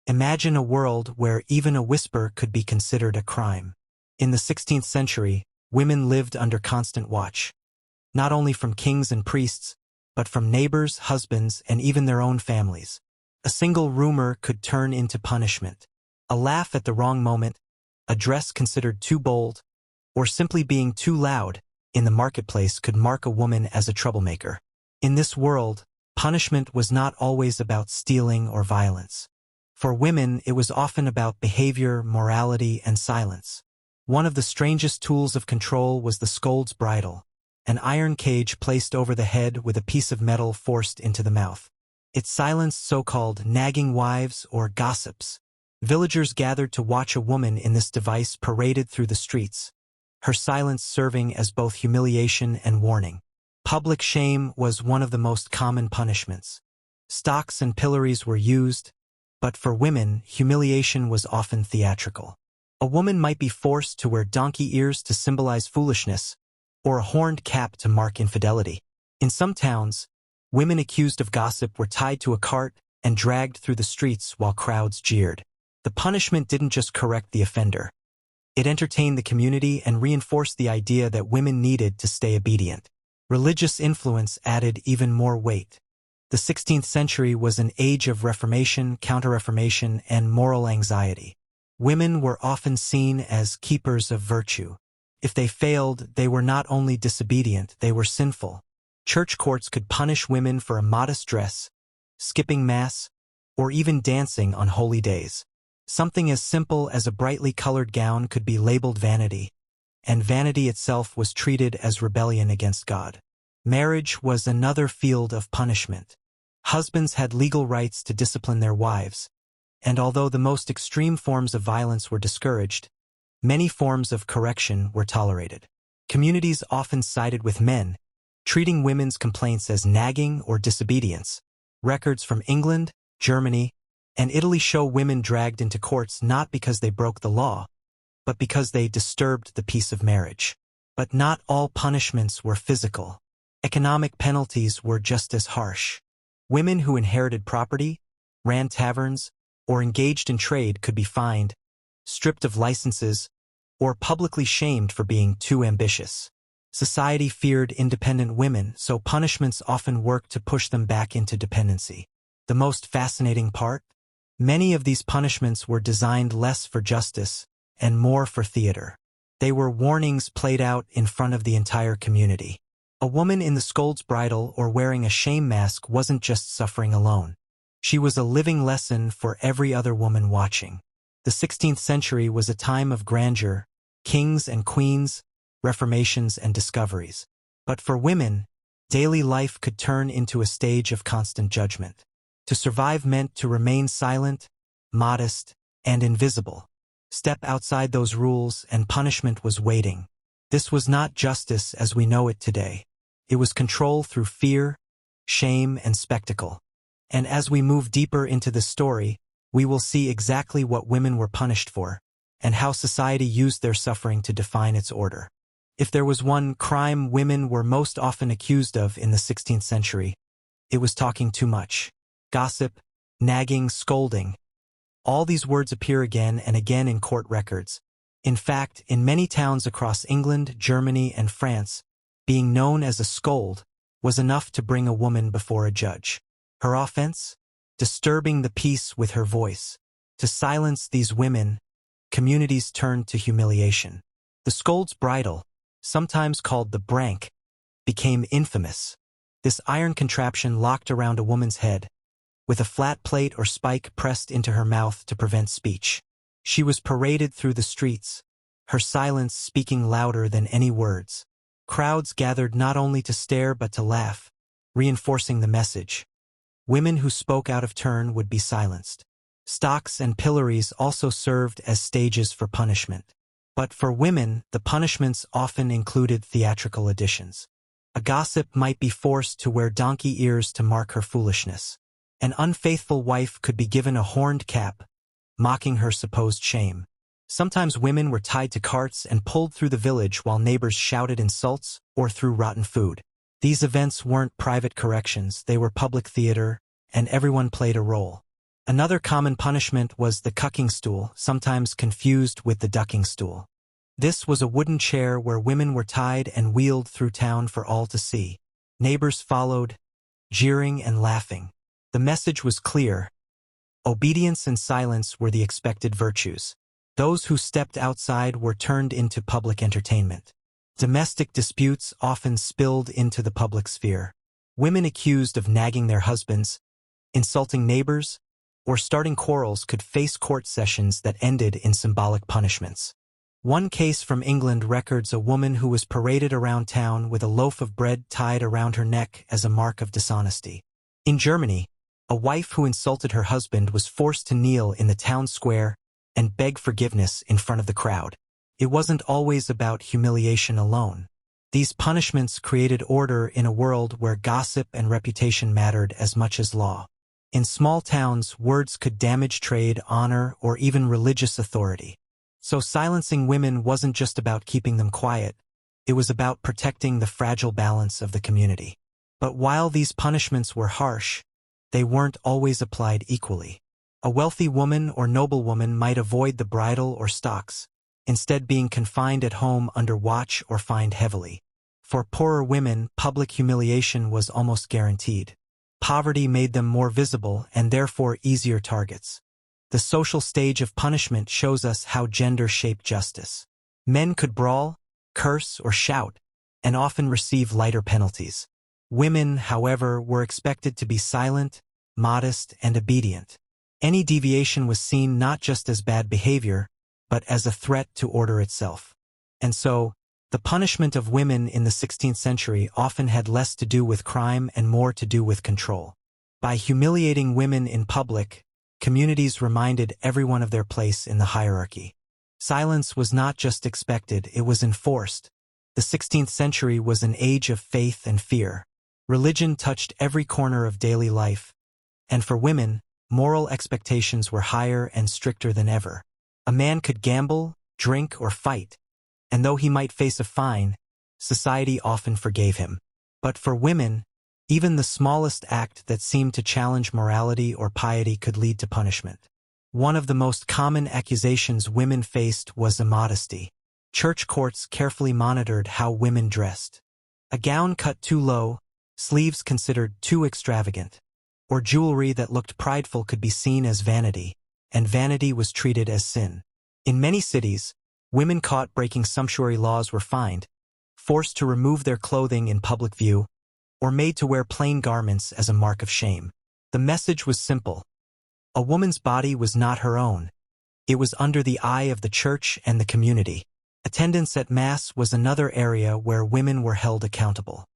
Imagine a world where even a whisper could be considered a crime. In the 16th century, women lived under constant watch, not only from kings and priests, but from neighbors, husbands, and even their own families. A single rumor could turn into punishment. A laugh at the wrong moment, a dress considered too bold, or simply being too loud in the marketplace could mark a woman as a troublemaker. In this world, punishment was not always about stealing or violence. For women, it was often about behavior, morality, and silence. One of the strangest tools of control was the scold's bridle, an iron cage placed over the head with a piece of metal forced into the mouth. It silenced so-called nagging wives or gossips. Villagers gathered to watch a woman in this device paraded through the streets, her silence serving as both humiliation and warning. Public shame was one of the most common punishments. Stocks and pillories were used, but for women, humiliation was often theatrical. A woman might be forced to wear donkey ears to symbolize foolishness, or a horned cap to mark infidelity. In some towns, women accused of gossip were tied to a cart and dragged through the streets while crowds jeered. The punishment didn't just correct the offender. It entertained the community and reinforced the idea that women needed to stay obedient. Religious influence added even more weight. The 16th century was an age of Reformation, Counter-Reformation, and moral anxiety. Women were often seen as keepers of virtue. If they failed, they were not only disobedient, they were sinful. Church courts could punish women for a modest dress, skipping mass, or even dancing on holy days. Something as simple as a brightly colored gown could be labeled vanity, and vanity itself was treated as rebellion against God. Marriage was another field of punishment. Husbands had legal rights to discipline their wives, and although the most extreme forms of violence were discouraged, many forms of correction were tolerated. Communities often sided with men, treating women's complaints as nagging or disobedience. Records from England, Germany, and Italy show women dragged into courts not because they broke the law, but because they disturbed the peace of marriage. But not all punishments were physical. Economic penalties were just as harsh. Women who inherited property, ran taverns, or engaged in trade could be fined, stripped of licenses, or publicly shamed for being too ambitious. Society feared independent women, so punishments often worked to push them back into dependency. The most fascinating part? Many of these punishments were designed less for justice and more for theater. They were warnings played out in front of the entire community. A woman in the scold's bridle or wearing a shame mask wasn't just suffering alone. She was a living lesson for every other woman watching. The 16th century was a time of grandeur, kings and queens, reformations and discoveries. But for women, daily life could turn into a stage of constant judgment. To survive meant to remain silent, modest, and invisible. Step outside those rules and punishment was waiting. This was not justice as we know it today. It was control through fear, shame, and spectacle. And as we move deeper into the story, we will see exactly what women were punished for, and how society used their suffering to define its order. If there was one crime women were most often accused of in the 16th century, it was talking too much. Gossip, nagging, scolding. All these words appear again and again in court records. In fact, in many towns across England, Germany, and France, being known as a scold was enough to bring a woman before a judge. Her offense? Disturbing the peace with her voice. To silence these women, communities turned to humiliation. The scold's bridle, sometimes called the brank, became infamous. This iron contraption locked around a woman's head, with a flat plate or spike pressed into her mouth to prevent speech. She was paraded through the streets, her silence speaking louder than any words. Crowds gathered not only to stare but to laugh, reinforcing the message. Women who spoke out of turn would be silenced. Stocks and pillories also served as stages for punishment. But for women, the punishments often included theatrical additions. A gossip might be forced to wear donkey ears to mark her foolishness. An unfaithful wife could be given a horned cap, mocking her supposed shame. Sometimes women were tied to carts and pulled through the village while neighbors shouted insults or threw rotten food. These events weren't private corrections, they were public theater, and everyone played a role. Another common punishment was the cucking stool, sometimes confused with the ducking stool. This was a wooden chair where women were tied and wheeled through town for all to see. Neighbors followed, jeering and laughing. The message was clear. Obedience and silence were the expected virtues. Those who stepped outside were turned into public entertainment. Domestic disputes often spilled into the public sphere. Women accused of nagging their husbands, insulting neighbors, or starting quarrels could face court sessions that ended in symbolic punishments. One case from England records a woman who was paraded around town with a loaf of bread tied around her neck as a mark of dishonesty. In Germany, a wife who insulted her husband was forced to kneel in the town square and beg forgiveness in front of the crowd. It wasn't always about humiliation alone. These punishments created order in a world where gossip and reputation mattered as much as law. In small towns, words could damage trade, honor, or even religious authority. So silencing women wasn't just about keeping them quiet, it was about protecting the fragile balance of the community. But while these punishments were harsh, they weren't always applied equally. A wealthy woman or noblewoman might avoid the bridle or stocks, instead being confined at home under watch or fined heavily. For poorer women, public humiliation was almost guaranteed. Poverty made them more visible and therefore easier targets. The social stage of punishment shows us how gender shaped justice. Men could brawl, curse, or shout, and often receive lighter penalties. Women, however, were expected to be silent, modest, and obedient. Any deviation was seen not just as bad behavior, but as a threat to order itself. And so, the punishment of women in the 16th century often had less to do with crime and more to do with control. By humiliating women in public, communities reminded everyone of their place in the hierarchy. Silence was not just expected, it was enforced. The 16th century was an age of faith and fear. Religion touched every corner of daily life, and for women, moral expectations were higher and stricter than ever. A man could gamble, drink, or fight, and though he might face a fine, society often forgave him. But for women, even the smallest act that seemed to challenge morality or piety could lead to punishment. One of the most common accusations women faced was immodesty. Church courts carefully monitored how women dressed. A gown cut too low, sleeves considered too extravagant, or jewelry that looked prideful could be seen as vanity, and vanity was treated as sin. In many cities, women caught breaking sumptuary laws were fined, forced to remove their clothing in public view, or made to wear plain garments as a mark of shame. The message was simple. A woman's body was not her own. It was under the eye of the church and the community. Attendance at Mass was another area where women were held accountable.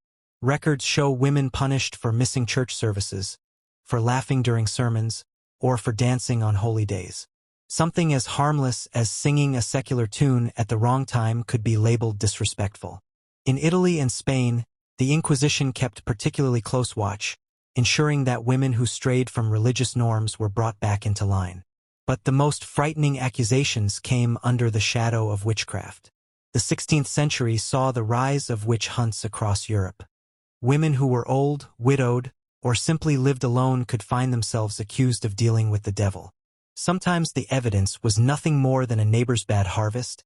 Records show women punished for missing church services, for laughing during sermons, or for dancing on holy days. Something as harmless as singing a secular tune at the wrong time could be labeled disrespectful. In Italy and Spain, the Inquisition kept particularly close watch, ensuring that women who strayed from religious norms were brought back into line. But the most frightening accusations came under the shadow of witchcraft. The 16th century saw the rise of witch hunts across Europe. Women who were old, widowed, or simply lived alone could find themselves accused of dealing with the devil. Sometimes the evidence was nothing more than a neighbor's bad harvest,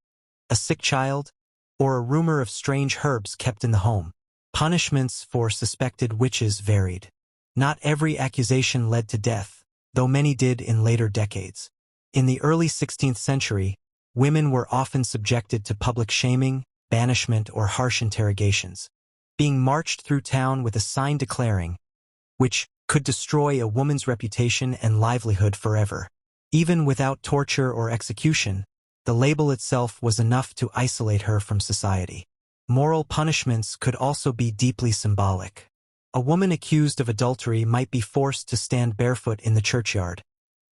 a sick child, or a rumor of strange herbs kept in the home. Punishments for suspected witches varied. Not every accusation led to death, though many did in later decades. In the early 16th century, women were often subjected to public shaming, banishment, or harsh interrogations, being marched through town with a sign declaring, which could destroy a woman's reputation and livelihood forever. Even without torture or execution, the label itself was enough to isolate her from society. Moral punishments could also be deeply symbolic. A woman accused of adultery might be forced to stand barefoot in the churchyard,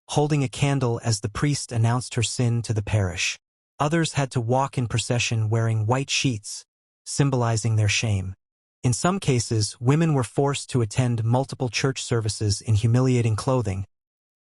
holding a candle as the priest announced her sin to the parish. Others had to walk in procession wearing white sheets, symbolizing their shame. In some cases, women were forced to attend multiple church services in humiliating clothing,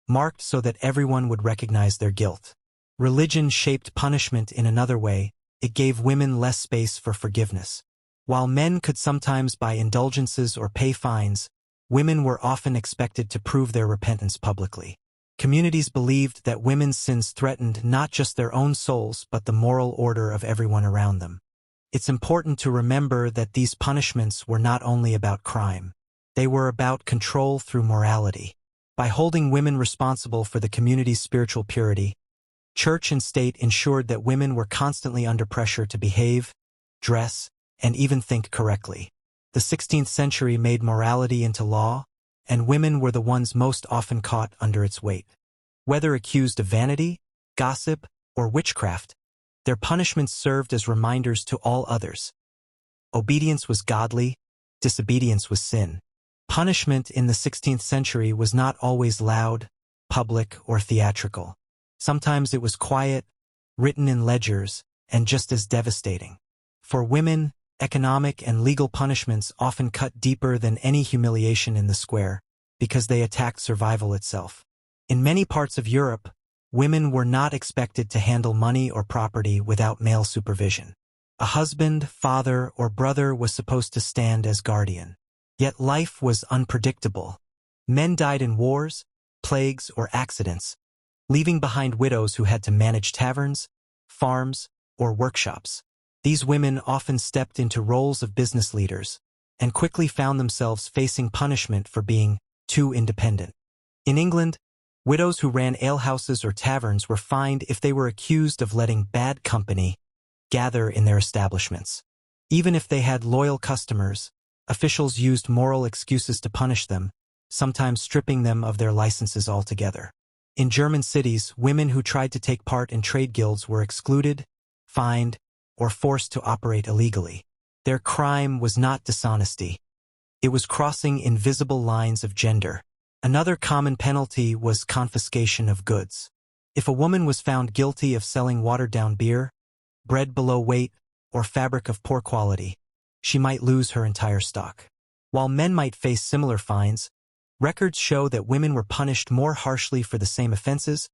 marked so that everyone would recognize their guilt. Religion shaped punishment in another way. It gave women less space for forgiveness. While men could sometimes buy indulgences or pay fines, women were often expected to prove their repentance publicly. Communities believed that women's sins threatened not just their own souls but the moral order of everyone around them. It's important to remember that these punishments were not only about crime. They were about control through morality. By holding women responsible for the community's spiritual purity, church and state ensured that women were constantly under pressure to behave, dress, and even think correctly. The 16th century made morality into law, and women were the ones most often caught under its weight. Whether accused of vanity, gossip, or witchcraft, their punishments served as reminders to all others. Obedience was godly, disobedience was sin. Punishment in the 16th century was not always loud, public, or theatrical. Sometimes it was quiet, written in ledgers, and just as devastating. For women, economic and legal punishments often cut deeper than any humiliation in the square, because they attacked survival itself. In many parts of Europe, women were not expected to handle money or property without male supervision. A husband, father, or brother was supposed to stand as guardian. Yet life was unpredictable. Men died in wars, plagues, or accidents, leaving behind widows who had to manage taverns, farms, or workshops. These women often stepped into roles of business leaders and quickly found themselves facing punishment for being too independent. In England, widows who ran alehouses or taverns were fined if they were accused of letting bad company gather in their establishments. Even if they had loyal customers, officials used moral excuses to punish them, sometimes stripping them of their licenses altogether. In German cities, women who tried to take part in trade guilds were excluded, fined, or forced to operate illegally. Their crime was not dishonesty. It was crossing invisible lines of gender. Another common penalty was confiscation of goods. If a woman was found guilty of selling watered-down beer, bread below weight, or fabric of poor quality, she might lose her entire stock. While men might face similar fines, records show that women were punished more harshly for the same offenses,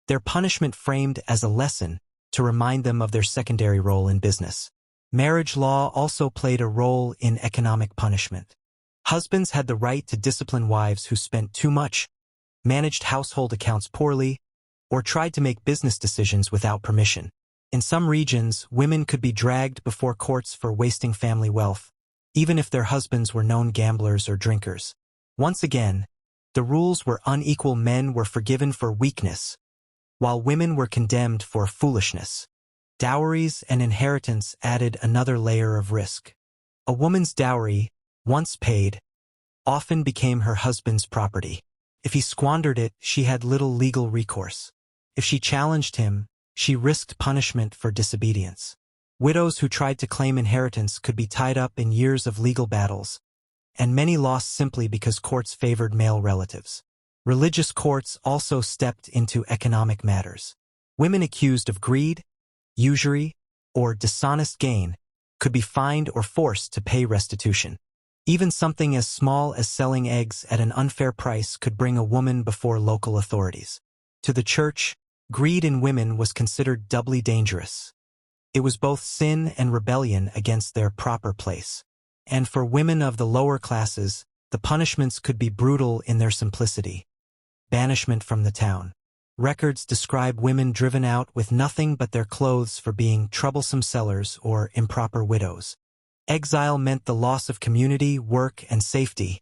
their punishment framed as a lesson to remind them of their secondary role in business. Marriage law also played a role in economic punishment. Husbands had the right to discipline wives who spent too much, managed household accounts poorly, or tried to make business decisions without permission. In some regions, women could be dragged before courts for wasting family wealth, even if their husbands were known gamblers or drinkers. Once again, the rules were unequal. Men were forgiven for weakness, while women were condemned for foolishness. Dowries and inheritance added another layer of risk. A woman's dowry, once paid, often became her husband's property. If he squandered it, she had little legal recourse. If she challenged him, she risked punishment for disobedience. Widows who tried to claim inheritance could be tied up in years of legal battles, and many lost simply because courts favored male relatives. Religious courts also stepped into economic matters. Women accused of greed, usury, or dishonest gain could be fined or forced to pay restitution. Even something as small as selling eggs at an unfair price could bring a woman before local authorities. To the church, greed in women was considered doubly dangerous. It was both sin and rebellion against their proper place. And for women of the lower classes, the punishments could be brutal in their simplicity. Banishment from the town. Records describe women driven out with nothing but their clothes for being troublesome sellers or improper widows. Exile meant the loss of community, work, and safety,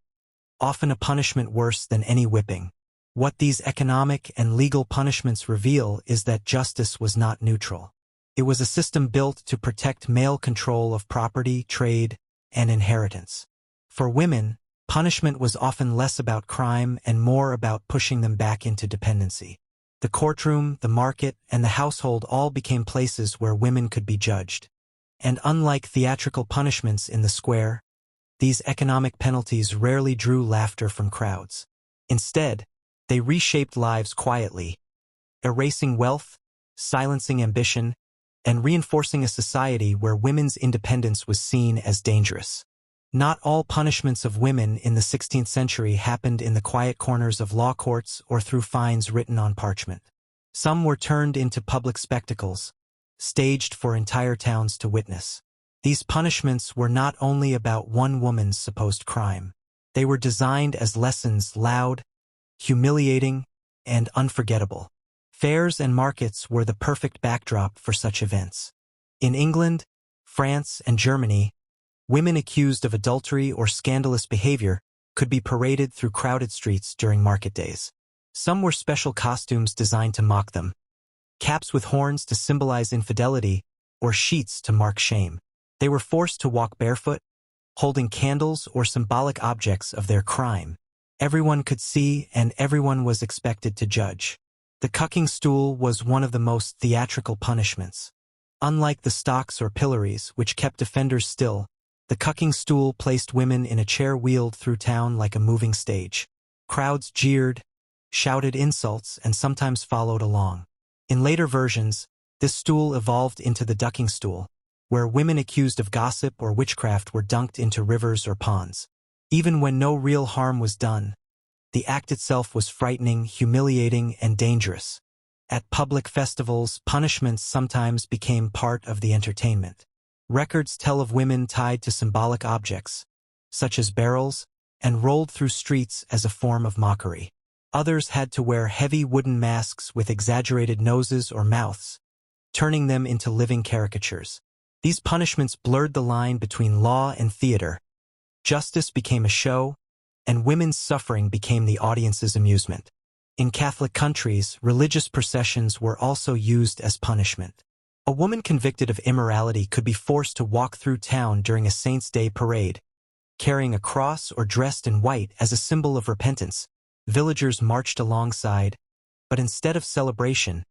often a punishment worse than any whipping. What these economic and legal punishments reveal is that justice was not neutral. It was a system built to protect male control of property, trade, and inheritance. For women, punishment was often less about crime and more about pushing them back into dependency. The courtroom, the market, and the household all became places where women could be judged. And unlike theatrical punishments in the square, these economic penalties rarely drew laughter from crowds. Instead, they reshaped lives quietly, erasing wealth, silencing ambition, and reinforcing a society where women's independence was seen as dangerous. Not all punishments of women in the 16th century happened in the quiet corners of law courts or through fines written on parchment. Some were turned into public spectacles, staged for entire towns to witness. These punishments were not only about one woman's supposed crime. They were designed as lessons, loud, humiliating, and unforgettable. Fairs and markets were the perfect backdrop for such events. In England, France, and Germany, women accused of adultery or scandalous behavior could be paraded through crowded streets during market days. Some wore special costumes designed to mock them, caps with horns to symbolize infidelity, or sheets to mark shame. They were forced to walk barefoot, holding candles or symbolic objects of their crime. Everyone could see and everyone was expected to judge. The cucking stool was one of the most theatrical punishments. Unlike the stocks or pillories, which kept offenders still, the cucking stool placed women in a chair wheeled through town like a moving stage. Crowds jeered, shouted insults, and sometimes followed along. In later versions, this stool evolved into the ducking stool, where women accused of gossip or witchcraft were dunked into rivers or ponds. Even when no real harm was done, the act itself was frightening, humiliating, and dangerous. At public festivals, punishments sometimes became part of the entertainment. Records tell of women tied to symbolic objects, such as barrels, and rolled through streets as a form of mockery. Others had to wear heavy wooden masks with exaggerated noses or mouths, turning them into living caricatures. These punishments blurred the line between law and theater. Justice became a show, and women's suffering became the audience's amusement. In Catholic countries, religious processions were also used as punishment. A woman convicted of immorality could be forced to walk through town during a Saints' Day parade, carrying a cross or dressed in white as a symbol of repentance. Villagers marched alongside, but instead of celebration,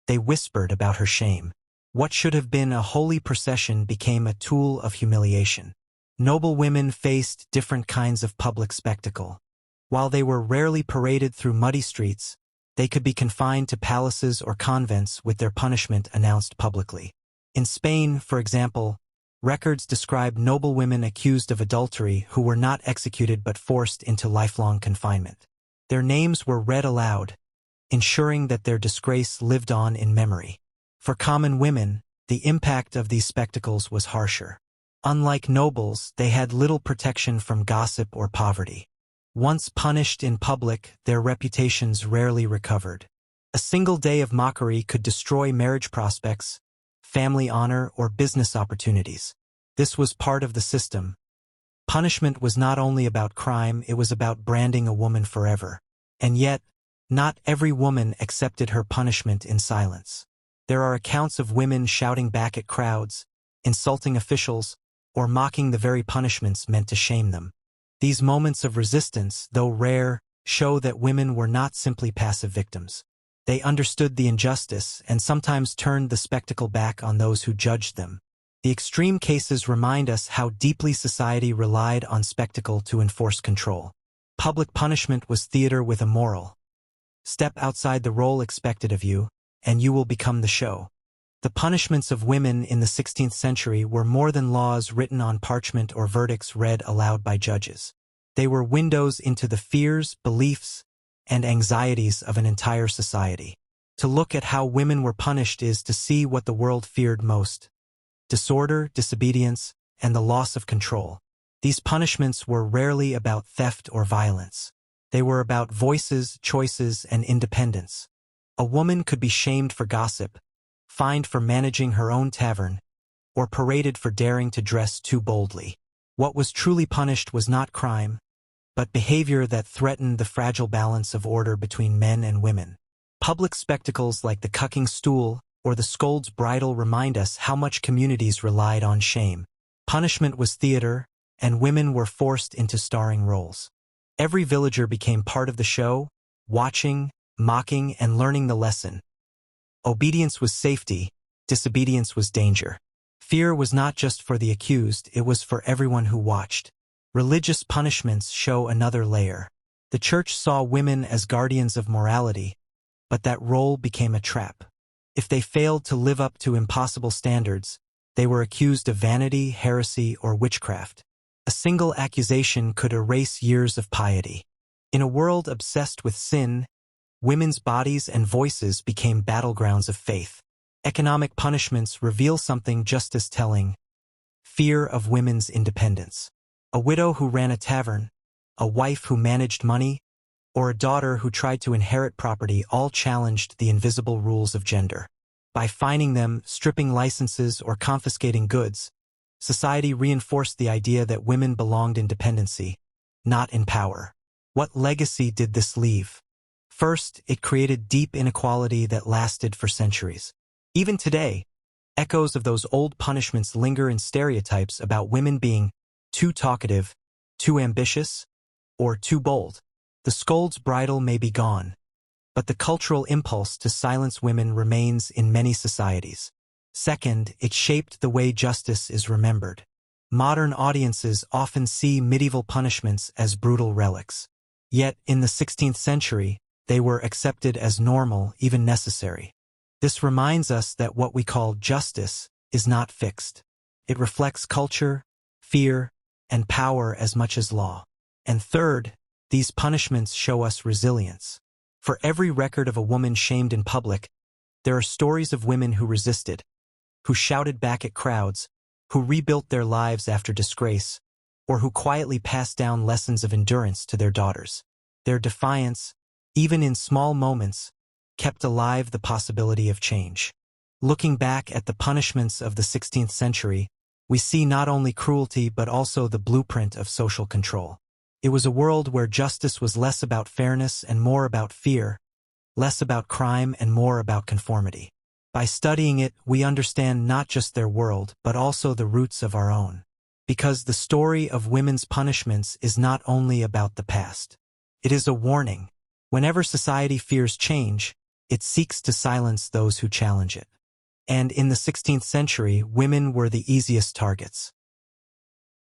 they whispered about her shame. What should have been a holy procession became a tool of humiliation. Noble women faced different kinds of public spectacle. While they were rarely paraded through muddy streets, they could be confined to palaces or convents with their punishment announced publicly. In Spain, for example, records describe noble women accused of adultery who were not executed but forced into lifelong confinement. Their names were read aloud, ensuring that their disgrace lived on in memory. For common women, the impact of these spectacles was harsher. Unlike nobles, they had little protection from gossip or poverty. Once punished in public, their reputations rarely recovered. A single day of mockery could destroy marriage prospects, family honor, or business opportunities. This was part of the system. Punishment was not only about crime, it was about branding a woman forever. And yet, not every woman accepted her punishment in silence. There are accounts of women shouting back at crowds, insulting officials, or mocking the very punishments meant to shame them. These moments of resistance, though rare, show that women were not simply passive victims. They understood the injustice and sometimes turned the spectacle back on those who judged them. The extreme cases remind us how deeply society relied on spectacle to enforce control. Public punishment was theater with a moral. Step outside the role expected of you, and you will become the show. The punishments of women in the 16th century were more than laws written on parchment or verdicts read aloud by judges. They were windows into the fears, beliefs, and anxieties of an entire society. To look at how women were punished is to see what the world feared most: disorder, disobedience, and the loss of control. These punishments were rarely about theft or violence. They were about voices, choices, and independence. A woman could be shamed for gossip, fined for managing her own tavern, or paraded for daring to dress too boldly. What was truly punished was not crime, but behavior that threatened the fragile balance of order between men and women. Public spectacles like the cucking stool or the scold's bridle remind us how much communities relied on shame. Punishment was theater, and women were forced into starring roles. Every villager became part of the show, watching, mocking, and learning the lesson. Obedience was safety, disobedience was danger. Fear was not just for the accused, it was for everyone who watched. Religious punishments show another layer. The church saw women as guardians of morality, but that role became a trap. If they failed to live up to impossible standards, they were accused of vanity, heresy, or witchcraft. A single accusation could erase years of piety. In a world obsessed with sin, women's bodies and voices became battlegrounds of faith. Economic punishments reveal something just as telling: fear of women's independence. A widow who ran a tavern, a wife who managed money, or a daughter who tried to inherit property all challenged the invisible rules of gender. By fining them, stripping licenses, or confiscating goods, society reinforced the idea that women belonged in dependency, not in power. What legacy did this leave? First, it created deep inequality that lasted for centuries. Even today, echoes of those old punishments linger in stereotypes about women being too talkative, too ambitious, or too bold. The scold's bridle may be gone, but the cultural impulse to silence women remains in many societies. Second, it shaped the way justice is remembered. Modern audiences often see medieval punishments as brutal relics. Yet, in the 16th century, they were accepted as normal, even necessary. This reminds us that what we call justice is not fixed. It reflects culture, fear, and power as much as law. And third, these punishments show us resilience. For every record of a woman shamed in public, there are stories of women who resisted, who shouted back at crowds, who rebuilt their lives after disgrace, or who quietly passed down lessons of endurance to their daughters. Their defiance, even in small moments, kept alive the possibility of change. Looking back at the punishments of the 16th century, we see not only cruelty but also the blueprint of social control. It was a world where justice was less about fairness and more about fear, less about crime and more about conformity. By studying it, we understand not just their world, but also the roots of our own. Because the story of women's punishments is not only about the past. It is a warning. Whenever society fears change, it seeks to silence those who challenge it. And in the 16th century, women were the easiest targets.